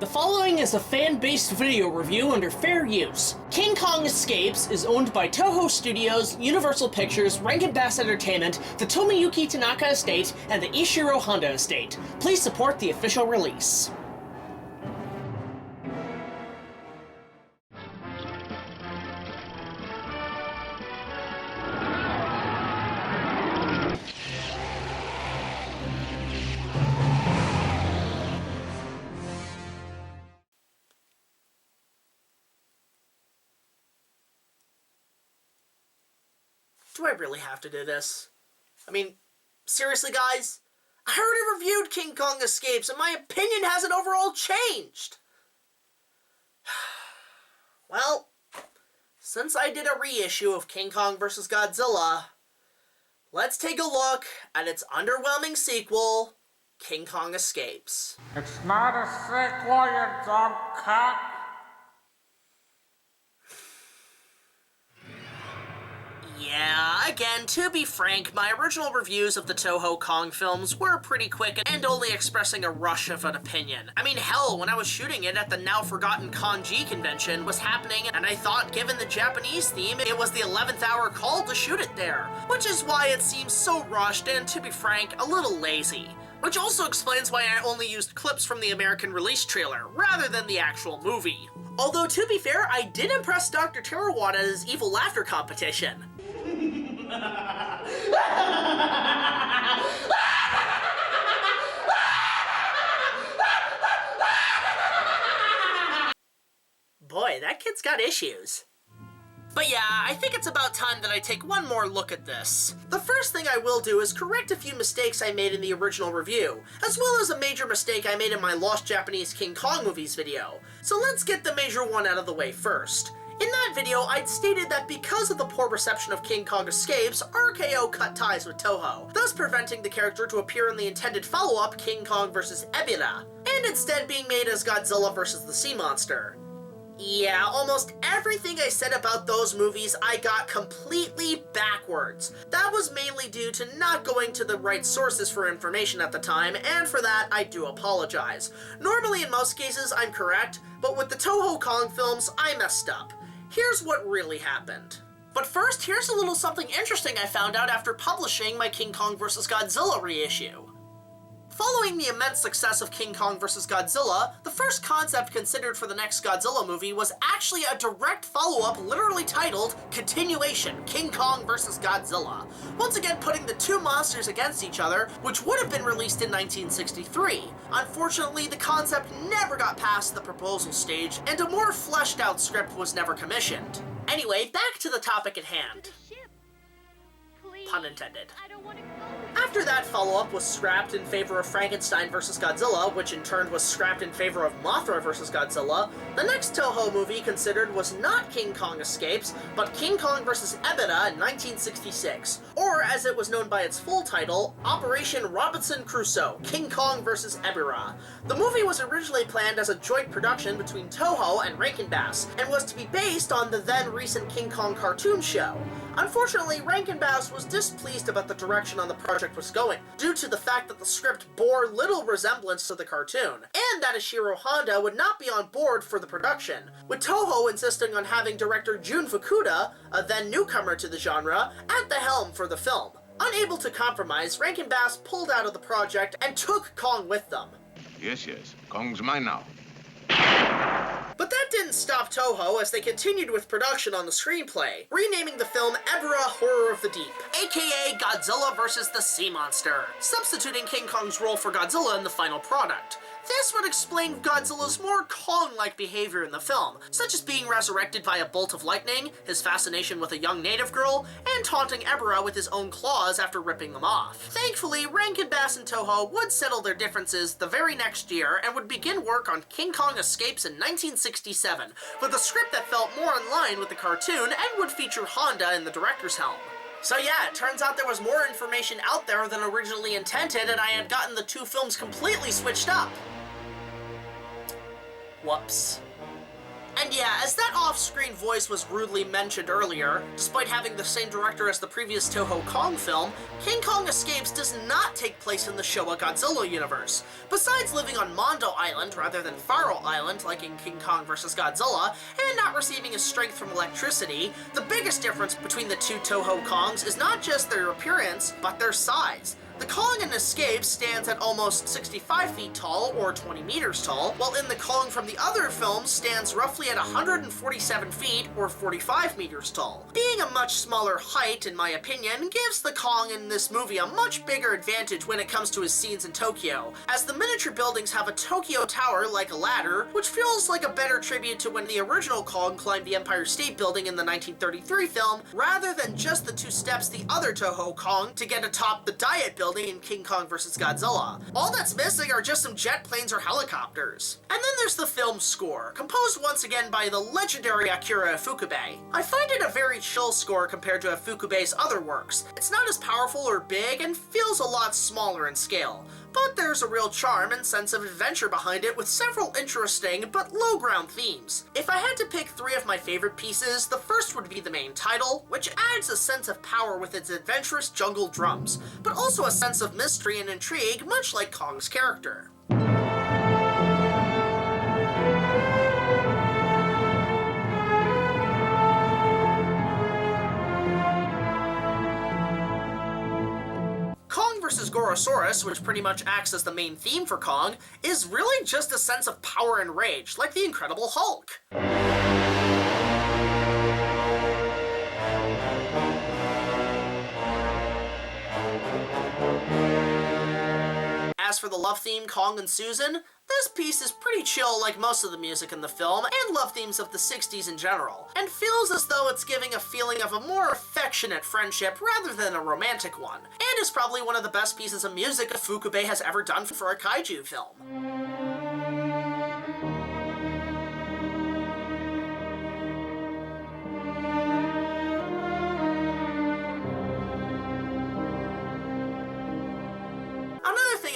The following is a fan-based video review under fair use. King Kong Escapes is owned by Toho Studios, Universal Pictures, Rankin Bass Entertainment, the Tomoyuki Tanaka Estate, and the Ishiro Honda Estate. Please support the official release. Do I really have to do this? I mean, seriously guys? I already reviewed King Kong Escapes and my opinion hasn't overall changed! Well, since I did a reissue of King Kong vs. Godzilla, let's take a look at its underwhelming sequel, King Kong Escapes. It's not a sequel, you dumb cock. Yeah, again, to be frank, my original reviews of the Toho Kong films were pretty quick and only expressing a rush of an opinion. I mean, hell, when I was shooting it at the now-forgotten Kanji convention was happening, and I thought, given the Japanese theme, it was the 11th hour call to shoot it there, which is why it seems so rushed and, to be frank, a little lazy. Which also explains why I only used clips from the American release trailer, rather than the actual movie. Although, to be fair, I did impress Dr. Terawat at his evil laughter competition. Boy, that kid's got issues. But yeah, I think it's about time that I take one more look at this. The first thing I will do is correct a few mistakes I made in the original review, as well as a major mistake I made in my Lost Japanese King Kong movies video. So let's get the major one out of the way first. In that video, I'd stated that because of the poor reception of King Kong Escapes, RKO cut ties with Toho, thus preventing the character to appear in the intended follow-up King Kong vs. Ebirah, and instead being made as Godzilla vs. the Sea Monster. Yeah, almost everything I said about those movies I got completely backwards. That was mainly due to not going to the right sources for information at the time, and for that I do apologize. Normally in most cases I'm correct, but with the Toho Kong films I messed up. Here's what really happened. But first, here's a little something interesting I found out after publishing my King Kong vs. Godzilla reissue. Following the immense success of King Kong vs. Godzilla, the first concept considered for the next Godzilla movie was actually a direct follow-up literally titled Continuation, King Kong vs. Godzilla, once again putting the two monsters against each other, which would have been released in 1963. Unfortunately, the concept never got past the proposal stage, and a more fleshed out script was never commissioned. Anyway, back to the topic at hand. Pun intended. After that follow-up was scrapped in favor of Frankenstein vs. Godzilla, which in turn was scrapped in favor of Mothra vs. Godzilla, the next Toho movie considered was not King Kong Escapes, but King Kong vs. Ebirah in 1966, or as it was known by its full title, Operation Robinson Crusoe, King Kong vs. Ebirah. The movie was originally planned as a joint production between Toho and Rankin Bass, and was to be based on the then recent King Kong cartoon show. Unfortunately, Rankin Bass was displeased about the direction on the project was going, due to the fact that the script bore little resemblance to the cartoon, and that Ishiro Honda would not be on board for the production, with Toho insisting on having director Jun Fukuda, a then newcomer to the genre, at the helm for the film. Unable to compromise, Rankin Bass pulled out of the project and took Kong with them. Yes, Kong's mine now. But that didn't stop Toho as they continued with production on the screenplay, renaming the film Ebirah Horror of the Deep, aka Godzilla vs. the Sea Monster, substituting King Kong's role for Godzilla in the final product. This would explain Godzilla's more Kong-like behavior in the film, such as being resurrected by a bolt of lightning, his fascination with a young native girl, and taunting Ebirah with his own claws after ripping them off. Thankfully, Rankin Bass and Toho would settle their differences the very next year and would begin work on King Kong Escapes in 1967, with a script that felt more in line with the cartoon and would feature Honda in the director's helm. So yeah, it turns out there was more information out there than originally intended, and I had gotten the two films completely switched up. Whoops. And yeah, as that off-screen voice was rudely mentioned earlier, despite having the same director as the previous Toho Kong film, King Kong Escapes does not take place in the Showa Godzilla universe. Besides living on Mondo Island rather than Faro Island like in King Kong vs. Godzilla, and not receiving his strength from electricity, the biggest difference between the two Toho Kongs is not just their appearance, but their size. The Kong in Escape stands at almost 65 feet tall, or 20 meters tall, while in the Kong from the other films stands roughly at 147 feet, or 45 meters tall. Being a much smaller height, in my opinion, gives the Kong in this movie a much bigger advantage when it comes to his scenes in Tokyo, as the miniature buildings have a Tokyo Tower like a ladder, which feels like a better tribute to when the original Kong climbed the Empire State Building in the 1933 film, rather than just the 2 steps the other Toho Kong to get atop the Diet Building in King Kong vs. Godzilla. All that's missing are just some jet planes or helicopters. And then there's the film score, composed once again by the legendary Akira Ifukube. I find it a very chill score compared to Ifukube's other works. It's not as powerful or big and feels a lot smaller in scale, but there's a real charm and sense of adventure behind it with several interesting but low-ground themes. If I had to pick 3 of my favorite pieces, the first would be the main title, which adds a sense of power with its adventurous jungle drums, but also a sense of mystery and intrigue, much like Kong's character. Kong vs. Gorosaurus, which pretty much acts as the main theme for Kong, is really just a sense of power and rage, like the Incredible Hulk. As for the love theme, Kong and Susan, this piece is pretty chill like most of the music in the film, and love themes of the 60s in general, and feels as though it's giving a feeling of a more affectionate friendship rather than a romantic one, and is probably one of the best pieces of music Ifukube has ever done for a kaiju film.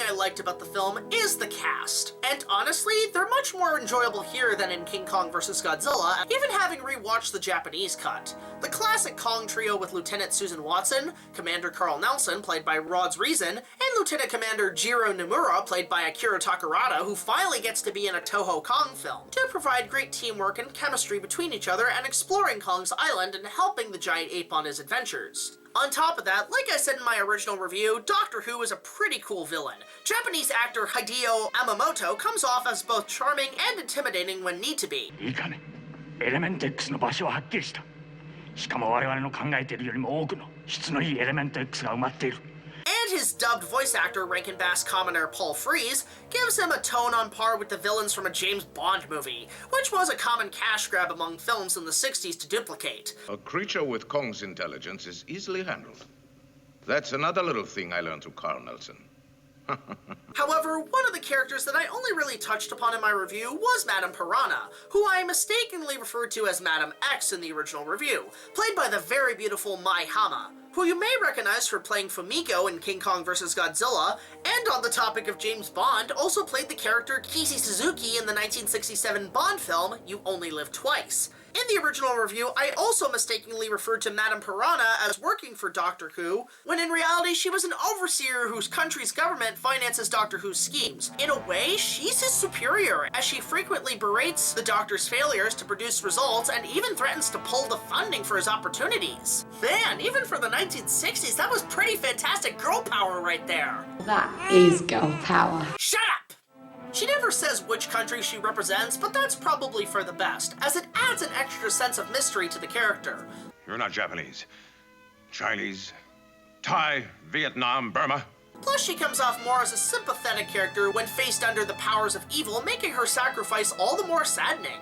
I liked about the film is the cast, and honestly, they're much more enjoyable here than in King Kong vs. Godzilla, even having rewatched the Japanese cut. The classic Kong trio with Lieutenant Susan Watson, Commander Carl Nelson, played by Rod's Reason, and Lieutenant Commander Jiro Nomura, played by Akira Takarada, who finally gets to be in a Toho Kong film, do provide great teamwork and chemistry between each other and exploring Kong's island and helping the giant ape on his adventures. On top of that, like I said in my original review, Doctor Who is a pretty cool villain. Japanese actor Hideo Yamamoto comes off as both charming and intimidating when need to be. いいかね。エレメント X の場所ははっきりした。しかも我々の考えているよりも多くの質のいいエレメント X が埋まっている。 And his dubbed voice actor, Rankin Bass commoner Paul Frees, gives him a tone on par with the villains from a James Bond movie, which was a common cash grab among films in the 60s to duplicate. A creature with Kong's intelligence is easily handled. That's another little thing I learned through Carl Nelson. However, one of the characters that I only really touched upon in my review was Madame Piranha, who I mistakenly referred to as Madame X in the original review, played by the very beautiful Mai Hama, who you may recognize for playing Fumiko in King Kong vs. Godzilla, and on the topic of James Bond, also played the character Kisi Suzuki in the 1967 Bond film, You Only Live Twice. In the original review, I also mistakenly referred to Madame Piranha as working for Doctor Who, when in reality she was an overseer whose country's government finances Doctor Who's schemes. In a way, she's his superior, as she frequently berates the Doctor's failures to produce results and even threatens to pull the funding for his opportunities. Man, even for the 1960s, that was pretty fantastic girl power right there. That is girl power. Shut up! She never says which country she represents, but that's probably for the best, as it adds an extra sense of mystery to the character. You're not Japanese. Chinese, Thai, Vietnam, Burma. Plus, she comes off more as a sympathetic character when faced under the powers of evil, making her sacrifice all the more saddening.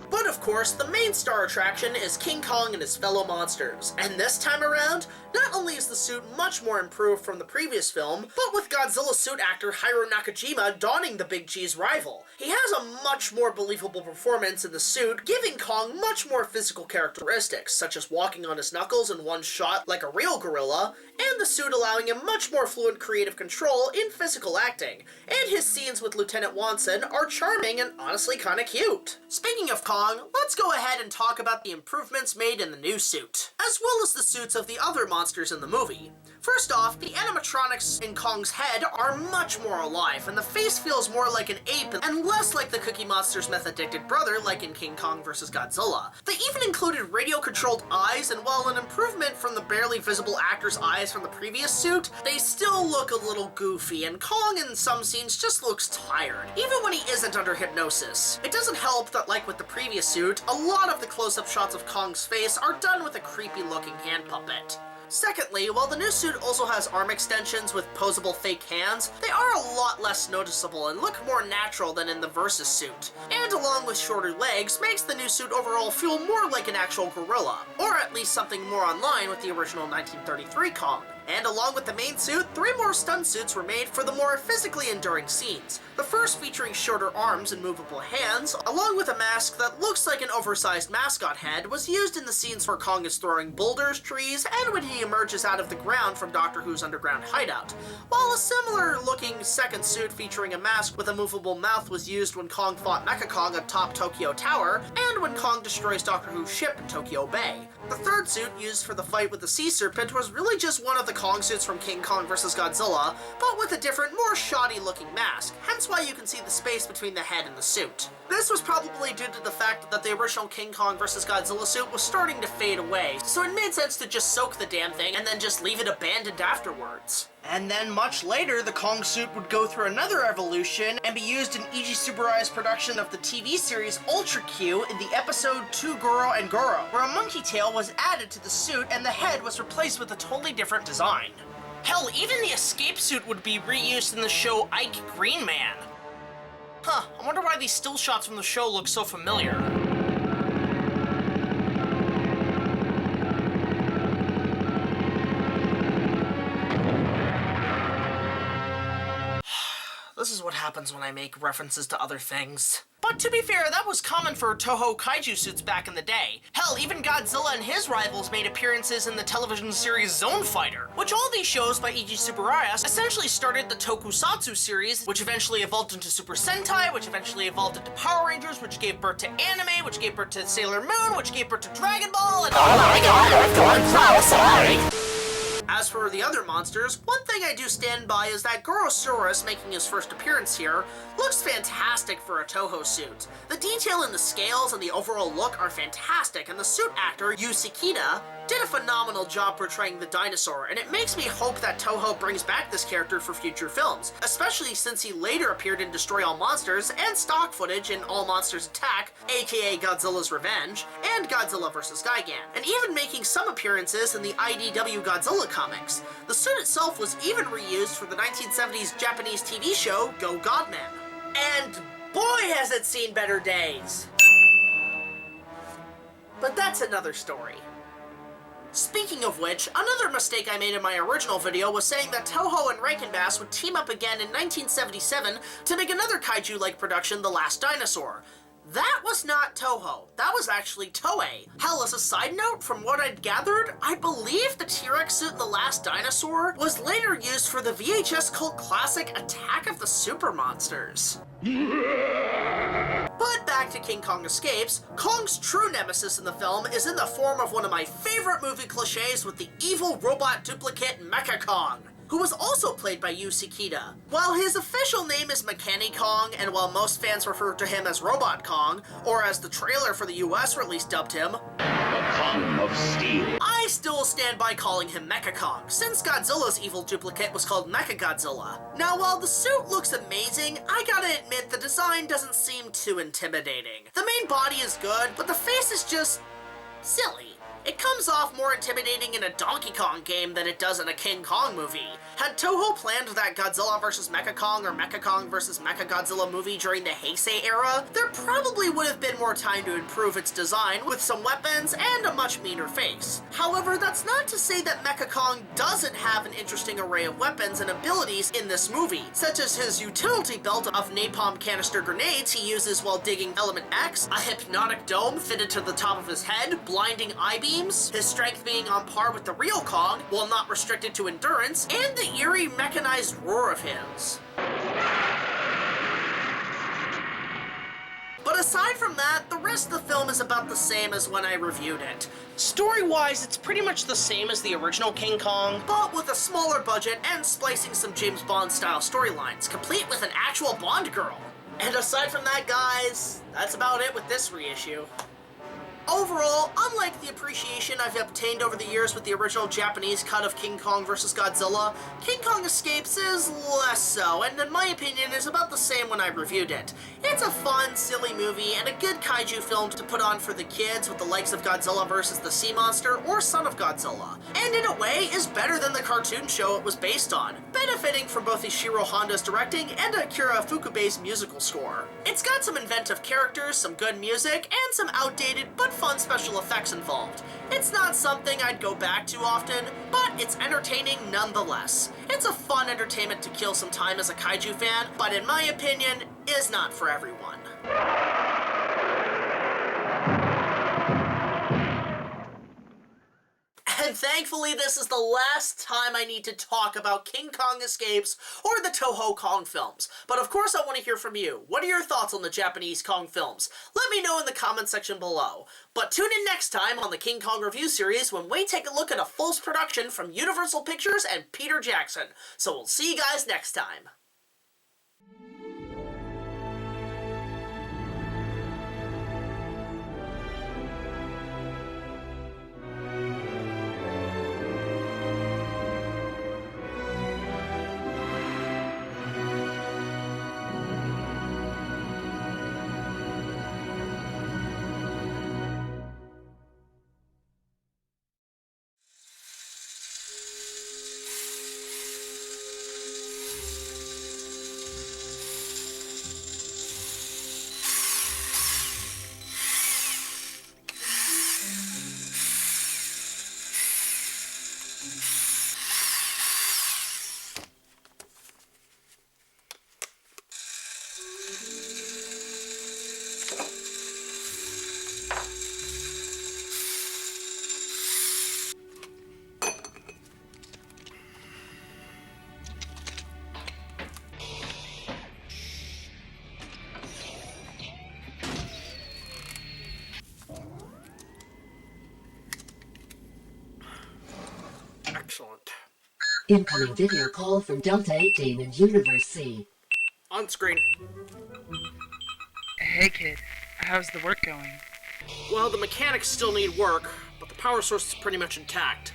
But But of course, the main star attraction is King Kong and his fellow monsters. And this time around, not only is the suit much more improved from the previous film, but with Godzilla suit actor Hiro Nakajima donning the Big G's rival. He has a much more believable performance in the suit, giving Kong much more physical characteristics, such as walking on his knuckles in one shot like a real gorilla, and the suit allowing him much more fluid creative control in physical acting. And his scenes with Lieutenant Watson are charming and honestly kinda cute. Speaking of Kong, let's go ahead and talk about the improvements made in the new suit, as well as the suits of the other monsters in the movie. First off, the animatronics in Kong's head are much more alive, and the face feels more like an ape and less like the Cookie Monster's meth-addicted brother like in King Kong vs. Godzilla. They even included radio-controlled eyes, and while an improvement from the barely visible actor's eyes from the previous suit, they still look a little goofy, and Kong in some scenes just looks tired, even when he isn't under hypnosis. It doesn't help that, like with the previous suit, a lot of the close-up shots of Kong's face are done with a creepy-looking hand puppet. Secondly, while the new suit also has arm extensions with posable fake hands, they are a lot less noticeable and look more natural than in the Versus suit. And along with shorter legs, makes the new suit overall feel more like an actual gorilla, or at least something more in line with the original 1933 Kong. And along with the main suit, 3 more stunt suits were made for the more physically enduring scenes. The first featuring shorter arms and movable hands, along with a mask that looks like an oversized mascot head, was used in the scenes where Kong is throwing boulders, trees, and when he emerges out of the ground from Doctor Who's underground hideout. While a similar looking second suit featuring a mask with a movable mouth was used when Kong fought Mecha Kong atop Tokyo Tower, and when Kong destroys Doctor Who's ship in Tokyo Bay. The third suit used for the fight with the sea serpent was really just one of the Kong suits from King Kong vs. Godzilla, but with a different, more shoddy looking mask, hence why you can see the space between the head and the suit. This was probably due to the fact that the original King Kong vs. Godzilla suit was starting to fade away, so it made sense to just soak the damn thing and then just leave it abandoned afterwards. And then much later, the Kong suit would go through another evolution and be used in Eiji Tsuburai's production of the TV series Ultra Q in the episode Two Goro and Goro, where a monkey tail was added to the suit and the head was replaced with a totally different design. Hell, even the escape suit would be reused in the show Ike Green Man. Huh, I wonder why these still shots from the show look so familiar. This is what happens when I make references to other things. But to be fair, that was common for Toho kaiju suits back in the day. Hell, even Godzilla and his rivals made appearances in the television series Zone Fighter, which all these shows by Eiji Tsuburaya essentially started the Tokusatsu series, which eventually evolved into Super Sentai, which eventually evolved into Power Rangers, which gave birth to anime, which gave birth to Sailor Moon, which gave birth to Dragon Ball, and oh my god, I'm going so sorry! As for the other monsters, one thing I do stand by is that Gorosaurus, making his first appearance here, looks fantastic for a Toho suit. The detail in the scales and the overall look are fantastic, and the suit actor, Yu Sekida, did a phenomenal job portraying the dinosaur, and it makes me hope that Toho brings back this character for future films, especially since he later appeared in Destroy All Monsters and stock footage in All Monsters Attack, aka Godzilla's Revenge, and Godzilla vs. Gigan, and even making some appearances in the IDW Godzilla comics. The suit itself was even reused for the 1970s Japanese TV show Go Godman. And boy has it seen better days! But that's another story. Speaking of which, another mistake I made in my original video was saying that Toho and Rankin would team up again in 1977 to make another kaiju-like production, The Last Dinosaur. That was not Toho. That was actually Toei. Hell, as a side note, from what I'd gathered, I believe the T-Rex suit in The Last Dinosaur was later used for the VHS cult classic Attack of the Super Monsters. But back to King Kong Escapes, Kong's true nemesis in the film is in the form of one of my favorite movie cliches with the evil robot duplicate Mecha Kong, who was also played by Yu Sekida. While his official name is Mecha Kong, and while most fans refer to him as Robot Kong, or as the trailer for the US release dubbed him, the Kong of Steel, I still stand by calling him Mecha Kong, since Godzilla's evil duplicate was called Mecha Godzilla. Now, while the suit looks amazing, I gotta admit the design doesn't seem too intimidating. The main body is good, but the face is just silly. It comes off more intimidating in a Donkey Kong game than it does in a King Kong movie. Had Toho planned that Godzilla vs. Mecha Kong or Mecha Kong vs. Mecha Godzilla movie during the Heisei era, there probably would have been more time to improve its design with some weapons and a much meaner face. However, that's not to say that Mecha Kong doesn't have an interesting array of weapons and abilities in this movie, such as his utility belt of napalm canister grenades he uses while digging Element X, a hypnotic dome fitted to the top of his head, blinding eye beams, his strength being on par with the real Kong, while not restricted to endurance, and the eerie mechanized roar of his. But aside from that, the rest of the film is about the same as when I reviewed it. Story-wise, it's pretty much the same as the original King Kong, but with a smaller budget and splicing some James Bond-style storylines, complete with an actual Bond girl. And aside from that, guys, that's about it with this reissue. Overall, unlike the appreciation I've obtained over the years with the original Japanese cut of King Kong vs. Godzilla, King Kong Escapes is less so, and in my opinion is about the same when I reviewed it. It's a fun, silly movie, and a good kaiju film to put on for the kids with the likes of Godzilla vs. the Sea Monster or Son of Godzilla. And in a way, is better than the cartoon show it was based on, benefiting from both Ishiro Honda's directing and Akira Ifukube's musical score. It's got some inventive characters, some good music, and some outdated but fun special effects involved. It's not something I'd go back to often, but it's entertaining nonetheless. It's a fun entertainment to kill some time as a kaiju fan, but in my opinion, is not for everyone. And thankfully, this is the last time I need to talk about King Kong Escapes or the Toho Kong films. But of course, I want to hear from you. What are your thoughts on the Japanese Kong films? Let me know in the comment section below. But tune in next time on the King Kong review series when we take a look at a full production from Universal Pictures and Peter Jackson. So we'll see you guys next time. Excellent. Incoming video call from Delta 18 in Universe C. On screen. Hey kid, how's the work going? Well, the mechanics still need work, but the power source is pretty much intact.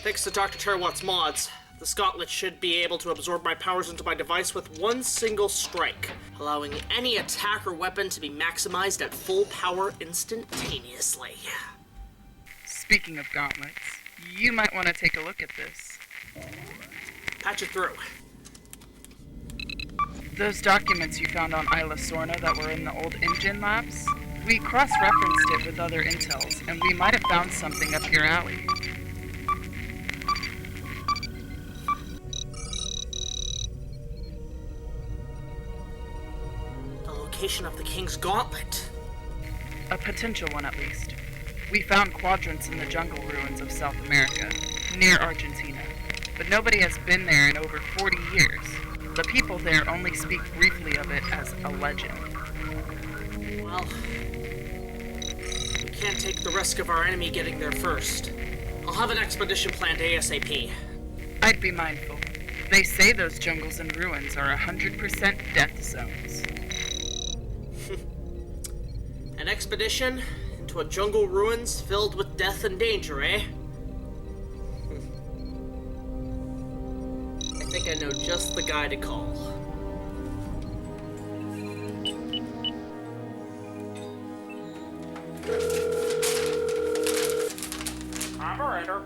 Thanks to Dr. Terawatt's mods, the Scotlet should be able to absorb my powers into my device with one single strike, allowing any attack or weapon to be maximized at full power instantaneously. Speaking of gauntlets, you might want to take a look at this. Patch it through. Those documents you found on Isla Sorna that were in the old engine labs? We cross-referenced it with other intels, and we might have found something up your alley. The location of the King's Gauntlet. A potential one, at least. We found quadrants in the jungle ruins of South America, near Argentina, but nobody has been there in over 40 years. The people there only speak briefly of it as a legend. Well, we can't take the risk of our enemy getting there first. I'll have an expedition planned ASAP. I'd be mindful. They say those jungles and ruins are 100% death zones. An expedition into a jungle ruins filled with death and danger, eh? I think I know just the guy to call.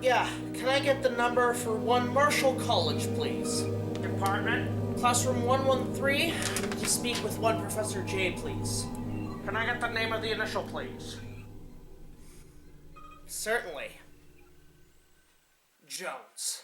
Yeah, can I get the number for 1 Marshall College, please? Department? Classroom 113, to speak with 1 Professor J, please. Can I get the name of the initial, please? Certainly. Jones.